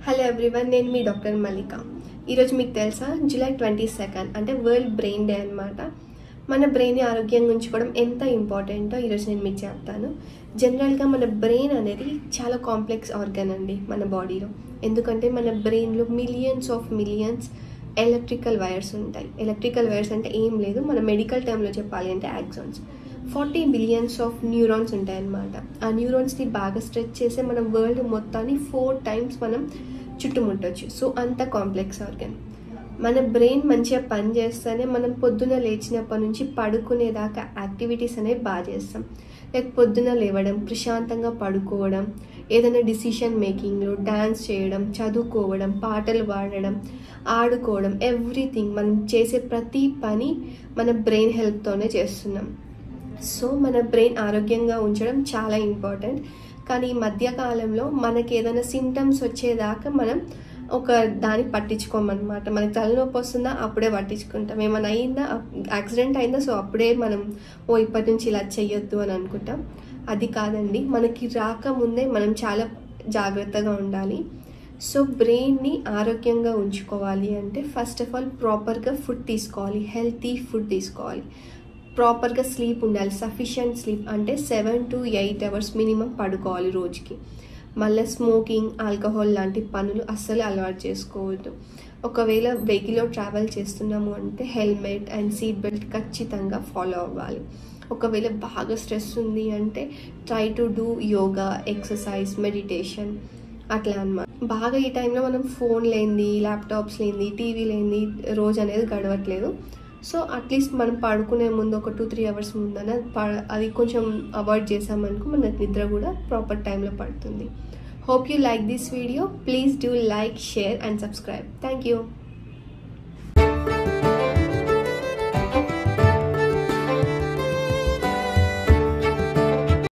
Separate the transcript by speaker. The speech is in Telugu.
Speaker 1: హలో ఎవ్రీవన్, నేను మీ డాక్టర్ మల్లిక. ఈరోజు మీకు తెలుసా, జూలై 22 అంటే వరల్డ్ బ్రెయిన్ డే అనమాట. మన బ్రెయిన్ని ఆరోగ్యంగా ఉంచుకోవడం ఎంత ఇంపార్టెంటో ఈరోజు నేను మీకు చెప్తాను. జనరల్గా మన బ్రెయిన్ అనేది చాలా కాంప్లెక్స్ ఆర్గన్ అండి మన బాడీలో. ఎందుకంటే మన బ్రెయిన్లో మిలియన్స్ ఎలక్ట్రికల్ వైర్స్ ఉంటాయి. ఎలక్ట్రికల్ వైర్స్ అంటే ఏం లేదు, మన మెడికల్ టర్మ్లో చెప్పాలి అంటే యాక్సాన్స్. 40 బిలియన్స్ ఆఫ్ న్యూరాన్స్ ఉంటాయన్నమాట. ఆ న్యూరాన్స్ని బాగా స్ట్రెచ్ చేసి మనం వరల్డ్ మొత్తాన్ని 4 times మనం చుట్టుముట్టవచ్చు. సో అంత కాంప్లెక్స్ ఆర్గన్. మన బ్రెయిన్ మంచిగా పని చేస్తేనే మనం పొద్దున లేచినప్పటి నుంచి పడుకునేదాకా యాక్టివిటీస్ అనేవి బాగా చేస్తాం. లైక్ పొద్దున లేవడం, ప్రశాంతంగా పడుకోవడం, ఏదైనా డిసిషన్ మేకింగ్లో డ్యాన్స్ చేయడం, చదువుకోవడం, పాటలు పాడడం, ఆడుకోవడం, ఎవ్రీథింగ్ మనం చేసే ప్రతి పని మన బ్రెయిన్ హెల్ప్తోనే చేస్తున్నాం. సో మన బ్రెయిన్ ఆరోగ్యంగా ఉంచడం చాలా ఇంపార్టెంట్. కానీ ఈ మధ్యకాలంలో మనకి ఏదైనా సిమ్టమ్స్ వచ్చేదాకా మనం దాన్ని పట్టించుకోమన్నమాట. మనకి తలనొప్పి వస్తుందా అప్పుడే పట్టించుకుంటాం, ఏమైనా అయిందా, యాక్సిడెంట్ అయిందా, సో అప్పుడే మనం ఇప్పటి నుంచి ఇలా చెయ్యొద్దు అని అనుకుంటాం. అది కాదండి, మనకి రాకముందే మనం చాలా జాగ్రత్తగా ఉండాలి. సో బ్రెయిన్ని ఆరోగ్యంగా ఉంచుకోవాలి అంటే ఫస్ట్ ఆఫ్ ఆల్ ప్రాపర్గా ఫుడ్ తీసుకోవాలి, హెల్తీ ఫుడ్ తీసుకోవాలి, ప్రాపర్గా స్లీప్ ఉండాలి. సఫిషియంట్ స్లీప్ అంటే 7 to 8 hours మినిమం పడుకోవాలి రోజుకి. మళ్ళీ స్మోకింగ్, ఆల్కహాల్ లాంటి పనులు అస్సలు అలవాటు చేసుకోవద్దు. ఒకవేళ వెహికల్లో ట్రావెల్ చేస్తున్నాము అంటే హెల్మెట్ అండ్ సీట్ బెల్ట్ ఖచ్చితంగా ఫాలో అవ్వాలి. ఒకవేళ బాగా స్ట్రెస్ ఉంది అంటే try to do yoga, exercise, meditation అట్లా అన్నమాట. బాగా ఈ టైంలో మనం ఫోన్ లేనిది, ల్యాప్టాప్స్ లేనిది, టీవీ లేనిది రోజు అనేది గడవట్లేదు. సో అట్లీస్ట్ మనం పడుకునే ముందు ఒక 2-3 hours ముందన అది కొంచెం అవాయిడ్ చేసామనుకో మనకు నిద్ర కూడా ప్రాపర్ టైంలో పడుతుంది. Hope you like this video. Please do like, share and subscribe. Thank you.